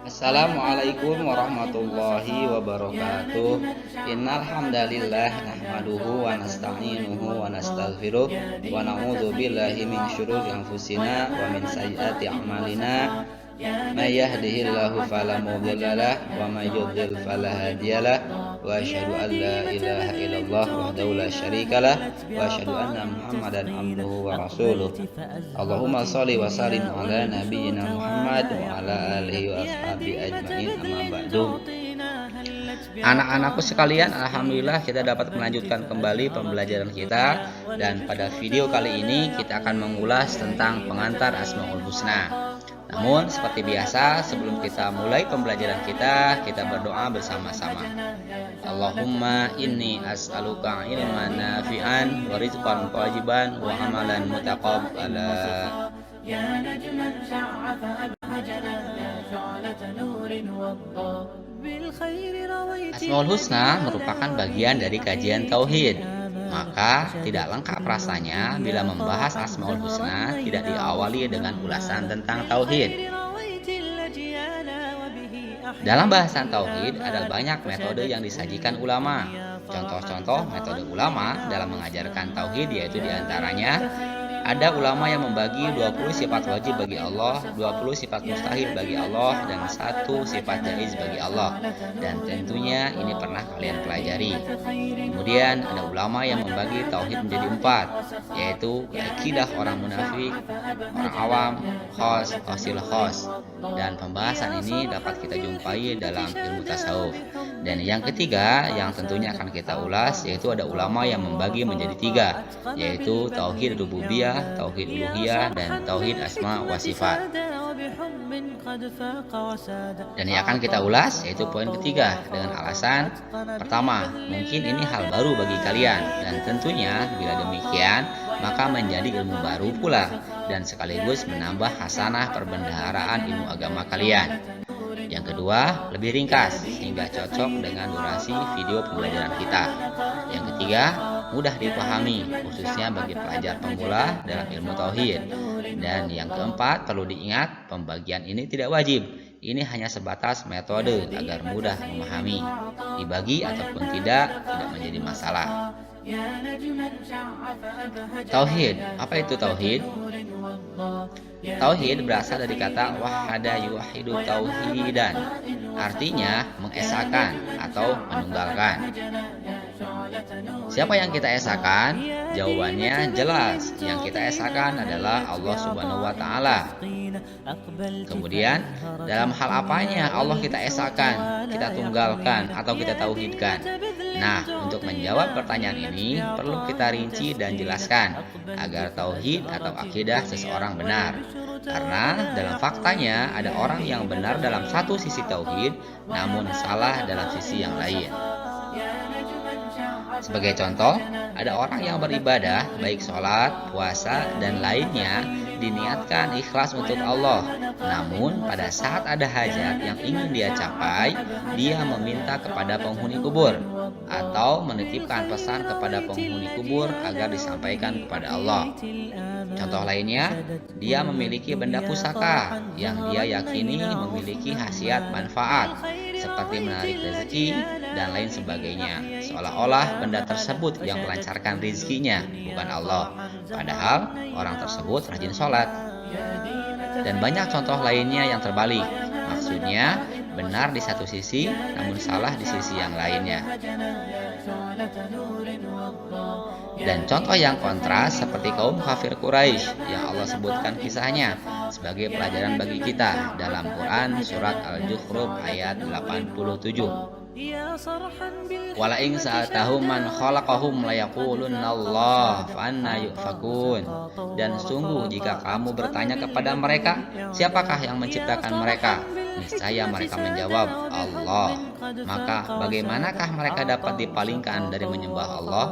Assalamualaikum warahmatullahi wabarakatuh. Innal hamdalillah nahmaduhu wa nasta'inuhu wa nastaghfiruh wa na'udzu billahi min syururi anfusina wa min sayyiati a'malina. May yahdihillahu fala mudhillalah wa may yudhlil fala hadiyalah. Wa asyhadu an la ilaha illallah wahdahu la syarikalah wa asyhadu anna Muhammadan abduhu wa rasuluh. Allahumma sholli wa sallim ala nabiyyina Muhammad wa ala alihi wa ashabihi ajmain, amma ba'du. Anak-anakku sekalian, alhamdulillah kita dapat melanjutkan kembali pembelajaran kita, dan pada video kali ini kita akan mengulas tentang pengantar Asmaul Husna. Namun seperti biasa, sebelum kita mulai pembelajaran kita berdoa bersama-sama. Allahumma inni as'aluka ilman nafi'an wa rizqan thajiban wa amalan mutaqabbala. Asmaul Husna merupakan bagian dari kajian tauhid. Maka tidak lengkap rasanya bila membahas Asmaul Husna tidak diawali dengan ulasan tentang tauhid. Dalam bahasan tauhid ada banyak metode yang disajikan ulama. Contoh-contoh metode ulama dalam mengajarkan tauhid yaitu diantaranya ada ulama yang membagi 20 sifat wajib bagi Allah, 20 sifat mustahil bagi Allah, dan 1 sifat jaiz bagi Allah. Dan tentunya ini pernah kalian pelajari. Kemudian ada ulama yang membagi tauhid menjadi 4, yaitu akidah orang munafik, orang awam, khos, qasil khos. Dan pembahasan ini dapat kita jumpai dalam ilmu tasawuf. Dan yang ketiga yang tentunya akan kita ulas yaitu ada ulama yang membagi menjadi 3, yaitu tauhid rububiyah, tauhid uluhiyah, dan tauhid asma wa sifat. Dan yang akan kita ulas yaitu poin ketiga dengan alasan pertama, mungkin ini hal baru bagi kalian, dan tentunya bila demikian maka menjadi ilmu baru pula dan sekaligus menambah hasanah perbendaharaan ilmu agama kalian. Yang kedua, lebih ringkas sehingga cocok dengan durasi video pembelajaran kita. Yang ketiga, mudah dipahami khususnya bagi pelajar pemula dalam ilmu tauhid. Dan yang keempat, perlu diingat pembagian ini tidak wajib. Ini hanya sebatas metode agar mudah memahami. Dibagi ataupun tidak menjadi masalah. Tauhid, apa itu tauhid? Tauhid berasal dari kata wahada yuwahidu tauhidan, artinya mengesahkan atau menunggalkan. Siapa yang kita esahkan? Jawabannya jelas, yang kita esahkan adalah Allah Subhanahu wa Ta'ala. Kemudian, dalam hal apanya Allah kita esahkan, kita tunggalkan, atau kita tauhidkan? Nah, untuk menjawab pertanyaan ini perlu kita rinci dan jelaskan agar tauhid atau akidah seseorang benar. Karena dalam faktanya ada orang yang benar dalam satu sisi tauhid namun salah dalam sisi yang lain. Sebagai contoh, ada orang yang beribadah baik sholat, puasa, dan lainnya diniatkan ikhlas untuk Allah. Namun pada saat ada hajat yang ingin dia capai, dia meminta kepada penghuni kubur atau menitipkan pesan kepada penghuni kubur agar disampaikan kepada Allah. Contoh lainnya, dia memiliki benda pusaka yang dia yakini memiliki khasiat manfaat seperti menarik rezeki dan lain sebagainya, seolah-olah benda tersebut yang melancarkan rezekinya, bukan Allah. Padahal orang tersebut rajin sholat. Dan banyak contoh lainnya yang terbalik. Maksudnya benar di satu sisi namun salah di sisi yang lainnya. Dan contoh yang kontras seperti kaum kafir Quraisy yang Allah sebutkan kisahnya sebagai pelajaran bagi kita dalam Quran surat Al-Zukhruf ayat 87. Wala in sa'atahum man khalaqahum layaqulunallah fa anna yufakun. Dan sungguh jika kamu bertanya kepada mereka, siapakah yang menciptakan mereka? Niscaya mereka menjawab, Allah. Maka bagaimanakah mereka dapat dipalingkan dari menyembah Allah?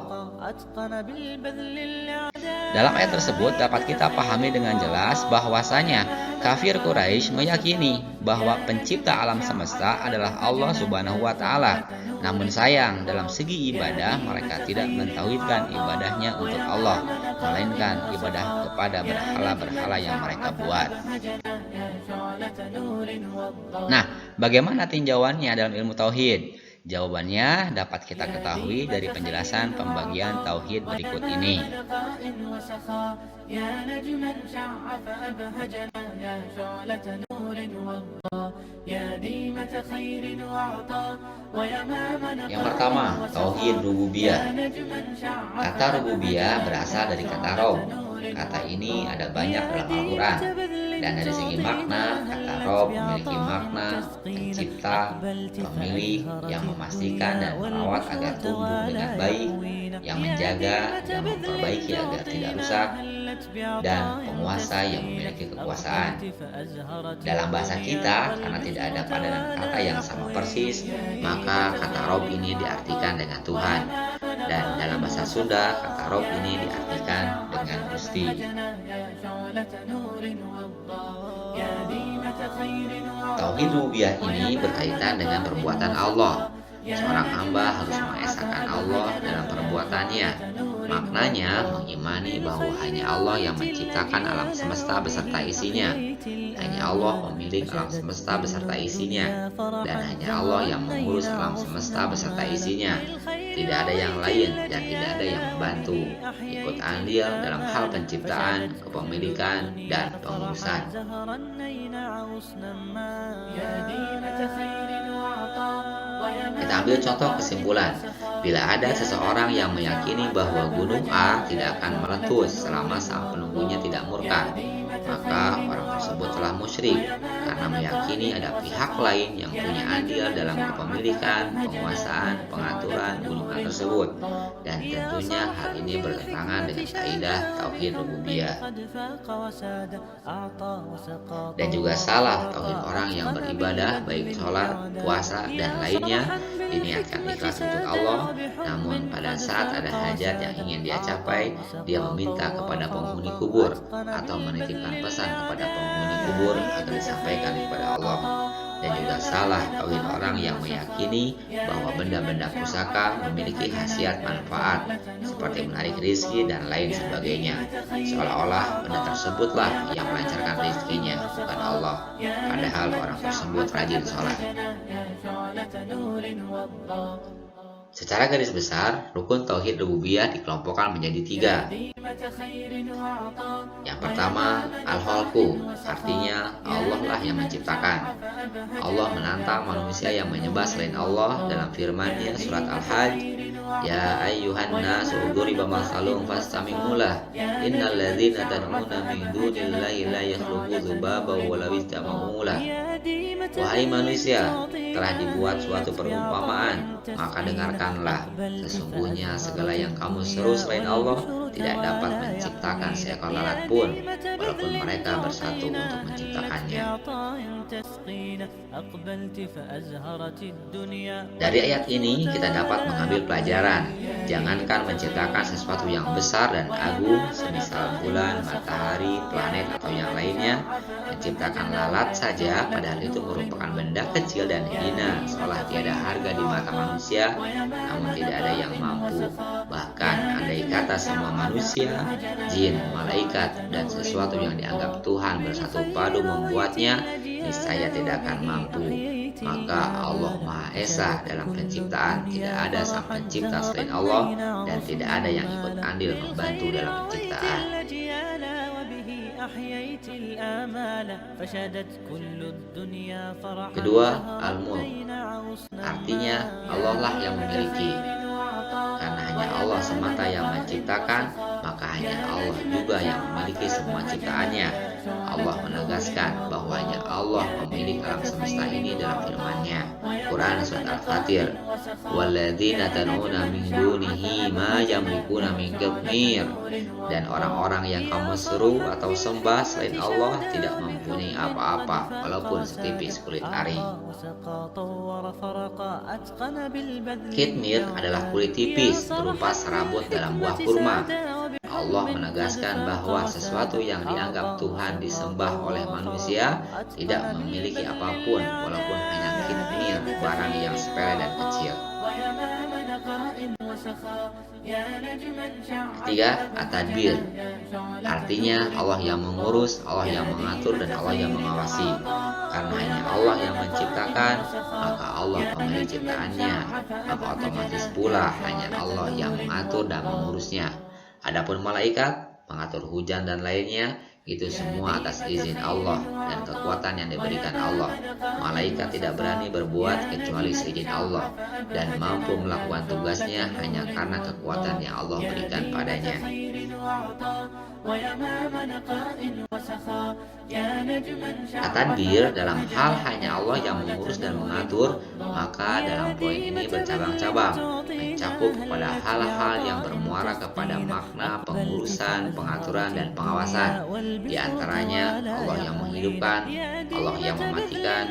Dalam ayat tersebut dapat kita pahami dengan jelas bahwasanya kafir Quraisy meyakini bahwa pencipta alam semesta adalah Allah Subhanahu wa Ta'ala. Namun sayang, dalam segi ibadah mereka tidak mentauhidkan ibadahnya untuk Allah, melainkan ibadah kepada berhala-berhala yang mereka buat. Nah, bagaimana tinjauannya dalam ilmu tauhid? Jawabannya dapat kita ketahui dari penjelasan pembagian tauhid berikut ini. Yang pertama, tauhid rububiyah. Kata rububiyah berasal dari kata rob. Kata ini ada banyak dalam Al-Quran. Dan dari segi makna, kata rob memiliki makna pencipta, pemilik yang memastikan dan merawat agar tumbuh dengan baik, yang menjaga dan memperbaiki agar tidak rusak, dan penguasa yang memiliki kekuasaan. Dalam bahasa kita, karena tidak ada padanan kata yang sama persis, maka kata rob ini diartikan dengan Tuhan. Dan dalam bahasa Sunda, kata rob ini diartikan dengan Gusti. Tauhid rububiyah ini berkaitan dengan perbuatan Allah. Seorang hamba harus mengesahkan Allah dalam perbuatannya. Maknanya mengimani bahwa hanya Allah yang menciptakan alam semesta beserta isinya. Hanya Allah pemilik alam semesta beserta isinya. Dan hanya Allah yang mengurus alam semesta beserta isinya. Tidak ada yang lain dan tidak ada yang membantu, ikut andil dalam hal penciptaan, kepemilikan, dan pengurusan. Kita ambil contoh kesimpulan. Bila ada seseorang yang meyakini bahwa gunung A tidak akan meletus selama sang penunggunya tidak murka, maka orang tersebut telah musyrik karena meyakini ada pihak lain yang punya andil dalam kepemilikan, penguasaan, pengaturan gunung A tersebut. Dan tentunya hal ini bertentangan dengan kaidah tauhid rububiyah. Dan juga salah tauhid orang yang beribadah baik sholat, puasa, dan lainnya diniatkan ikhlas untuk Allah, namun pada saat ada hajat yang ingin dia capai, dia meminta kepada penghuni kubur atau menitipkan pesan kepada penghuni kubur agar disampaikan kepada Allah. Dan juga salah tauhid orang yang meyakini bahwa benda-benda pusaka memiliki khasiat manfaat seperti menarik rizki dan lain sebagainya, seolah-olah benda tersebutlah yang melancarkan rizkinya, bukan Allah, padahal orang tersebut rajin sholat. Secara garis besar, rukun tauhid rububiyah dikelompokkan menjadi 3. Yang pertama, al-khalqu, artinya Allah lah yang menciptakan. Allah menantang manusia yang menyembah selain Allah dalam firman-Nya surat Al-Hajj, Ya ayyuhan nasu duriba masalun fastami'u lah, innal ladzina tad'una min dunillahi la yakhluqu dzubaban wa law istama'u lah. Wahai manusia, telah dibuat suatu perumpamaan, maka dengarkanlah. Sesungguhnya segala yang kamu seru selain Allah tidak dapat menciptakan seekor lalat pun, walaupun mereka bersatu untuk menciptakannya. Dari ayat ini kita dapat mengambil pelajaran. Jangankan menciptakan sesuatu yang besar dan agung, semisal bulan, matahari, planet, atau yang lainnya, menciptakan lalat saja padahal itu merupakan benda kecil dan hina, seolah tiada harga di mata manusia, namun tidak ada yang mampu. Bahkan andai kata semua manusia, jin, malaikat, dan sesuatu yang dianggap Tuhan bersatu padu membuatnya, niscaya tidak akan mampu. Maka Allah Maha Esa dalam penciptaan, tidak ada sang pencipta selain Allah, dan tidak ada yang ikut andil membantu dalam penciptaan. Kedua, al-mulk, artinya Allah lah yang memiliki. Karena hanya Allah semata yang menciptakan, maka hanya Allah juga yang memiliki semua ciptaannya. Allah menegaskan bahwa hanya Allah pemilik alam semesta ini dalam firman-Nya, Quran surat Al-Fatir, walladzina tad'una min dunihi ma yamlikuna min qitmir, dan orang-orang yang kamu seru atau sembah selain Allah tidak mempunyai apa-apa walaupun setipis kulit ari. Qitmir adalah kulit tipis berupa serabut dalam buah kurma. Allah menegaskan bahwa sesuatu yang dianggap Tuhan disembah oleh manusia tidak memiliki apapun walaupun hanya qitmir, barang yang sepele dan kecil. Ketiga, at-tadbir. Artinya Allah yang mengurus, Allah yang mengatur, dan Allah yang mengawasi. Karena hanya Allah yang menciptakan, maka Allah pemilik ciptaannya. Maka otomatis pula hanya Allah yang mengatur dan mengurusnya. Adapun malaikat, pengatur hujan dan lainnya, itu semua atas izin Allah dan kekuatan yang diberikan Allah. Malaikat tidak berani berbuat kecuali seizin Allah dan mampu melakukan tugasnya hanya karena kekuatan yang Allah berikan padanya. At-tadbir dalam hal hanya Allah yang mengurus dan mengatur, maka dalam poin ini bercabang-cabang, mencakup kepada hal-hal yang bermuara kepada makna pengurusan, pengaturan, dan pengawasan. Di antaranya Allah yang menghidupkan, Allah yang mematikan,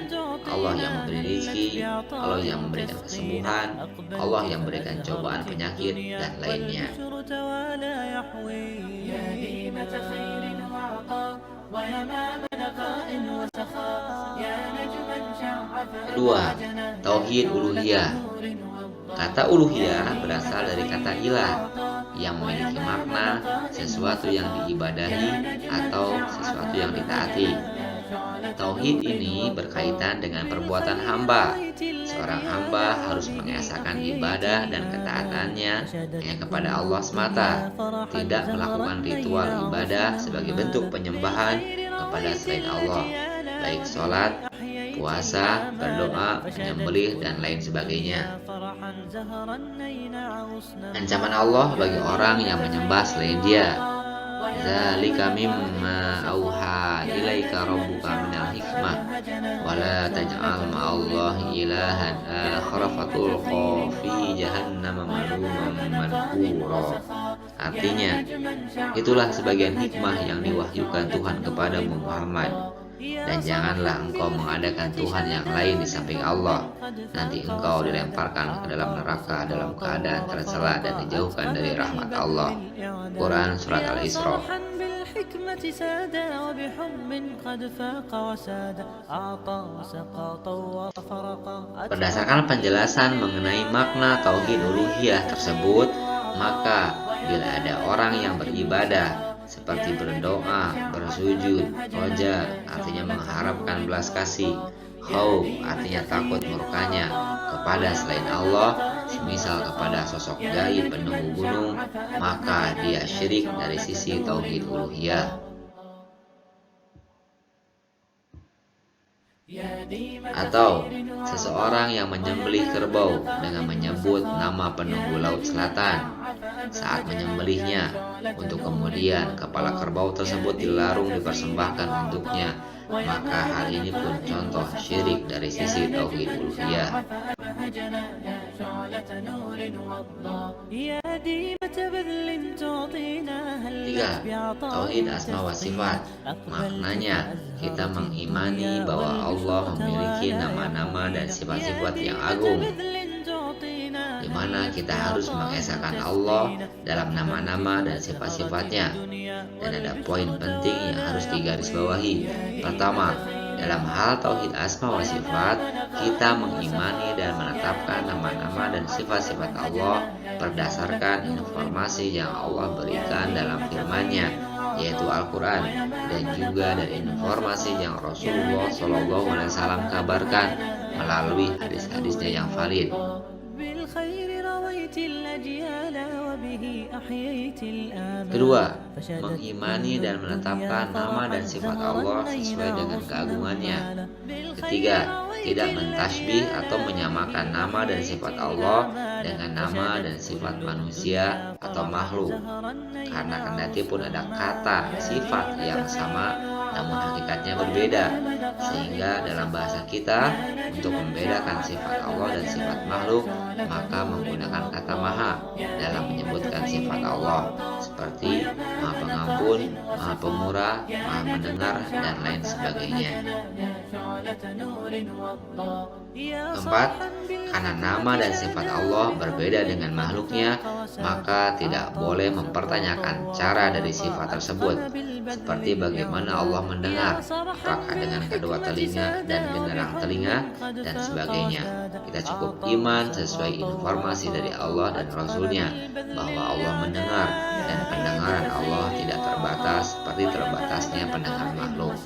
Allah yang memberi rezeki, Allah yang memberikan kesembuhan, Allah yang memberikan cobaan penyakit, dan lainnya. Kedua, tauhid uluhiyah. Kata uluhiyah berasal dari kata ilah yang memiliki makna sesuatu yang diibadahi atau sesuatu yang ditaati. Tauhid ini berkaitan dengan perbuatan hamba. Seorang hamba harus mengesahkan ibadah dan ketaatannya hanya kepada Allah semata, tidak melakukan ritual ibadah sebagai bentuk penyembahan kepada selain Allah, baik sholat, puasa, berdoa, menyembelih, dan lain sebagainya. Ancaman Allah bagi orang yang menyembah selain Dia. Zalika mimma auha ilaika rabbuka minal hikmah wala taj'al ma'allahi ilahan akhara fatulqa fi jahannam maluman madhura. Artinya, itulah sebagian hikmah yang diwahyukan Tuhan kepadamu Muhammad. Dan janganlah engkau mengadakan Tuhan yang lain di samping Allah. Nanti engkau dilemparkan ke dalam neraka dalam keadaan tercela dan dijauhkan dari rahmat Allah. Quran Surat Al-Isra. Berdasarkan penjelasan mengenai makna tauhid uluhiyah tersebut, maka bila ada orang yang beribadah seperti berdoa, bersujud, roja artinya mengharapkan belas kasih, khauf artinya takut murkanya kepada selain Allah, semisal kepada sosok gaib penunggu gunung, maka dia syirik dari sisi tauhid uluhiyah. Atau seseorang yang menyembelih kerbau dengan menyebut nama penunggu laut selatan saat menyembelihnya, untuk kemudian kepala kerbau tersebut dilarung dipersembahkan untuknya, maka hal ini pun contoh syirik dari sisi tauhid uluhiyah. Tiga, tauhid asma wa sifat. Maknanya kita mengimani bahwa Allah memiliki nama-nama dan sifat-sifat yang agung, di mana kita harus mengesahkan Allah dalam nama-nama dan sifat-sifatnya. Dan ada poin penting yang harus digarisbawahi. Pertama, dalam hal tauhid asma wa sifat, kita mengimani dan menetapkan nama-nama dan sifat-sifat Allah berdasarkan informasi yang Allah berikan dalam firman-Nya, yaitu Al-Quran, dan juga dari informasi yang Rasulullah SAW kabarkan melalui hadis-hadisnya yang valid. Kedua, mengimani dan menetapkan nama dan sifat Allah sesuai dengan keagungannya. Ketiga, tidak mentasbih atau menyamakan nama dan sifat Allah dengan nama dan sifat manusia atau makhluk. Karena kendati pun ada kata sifat yang sama, namun hakikatnya berbeda. Sehingga dalam bahasa kita, untuk membedakan sifat Allah dan sifat makhluk, maka menggunakan kata maha dalam menyebutkan sifat Allah, seperti maha pengampun, maha pemurah, maha mendengar, dan lain sebagainya. Keempat, karena nama dan sifat Allah berbeda dengan makhluknya, maka tidak boleh mempertanyakan cara dari sifat tersebut, seperti bagaimana Allah mendengar, apakah dengan kedua telinga dan genderang telinga, dan sebagainya. Kita cukup iman sesuai informasi dari Allah dan Rasul-Nya, bahwa Allah mendengar, dan pendengaran Allah tidak terbatas seperti terbatasnya pendengar makhluk.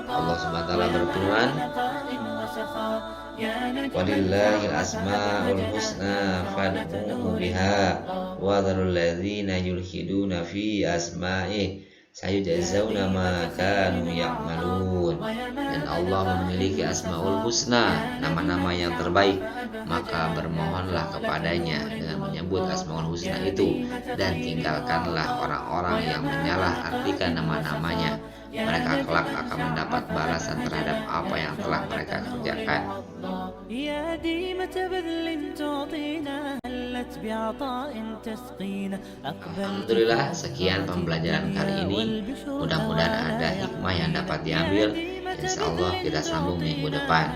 Allah SWT berfirman, walillahil asmaul husna fad'uhu biha wa dharul ladzina yulhiduna fi asma'ih sayujazawna ma kanu ya'malun. Dan Allah memiliki asmaul husna, nama-nama yang terbaik, maka bermohonlah kepadanya dengan menyebut asmaul husna itu, dan tinggalkanlah orang-orang yang menyalah artikan nama-namanya. Mereka kelak akan mendapat balasan terhadap apa yang telah mereka kerjakan. Alhamdulillah, sekian pembelajaran kali ini. Mudah-mudahan ada hikmah yang dapat diambil. Insya Allah kita sambung minggu depan.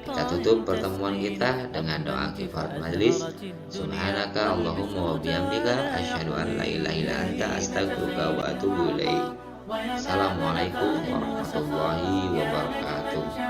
Kita tutup pertemuan kita dengan doa kifarat majlis. Subhanaka Allahumma wa bihamdika asyhadu an la ilaha illa anta astaghfiruka wa atubu ilaik. Assalamualaikum warahmatullahi wabarakatuh.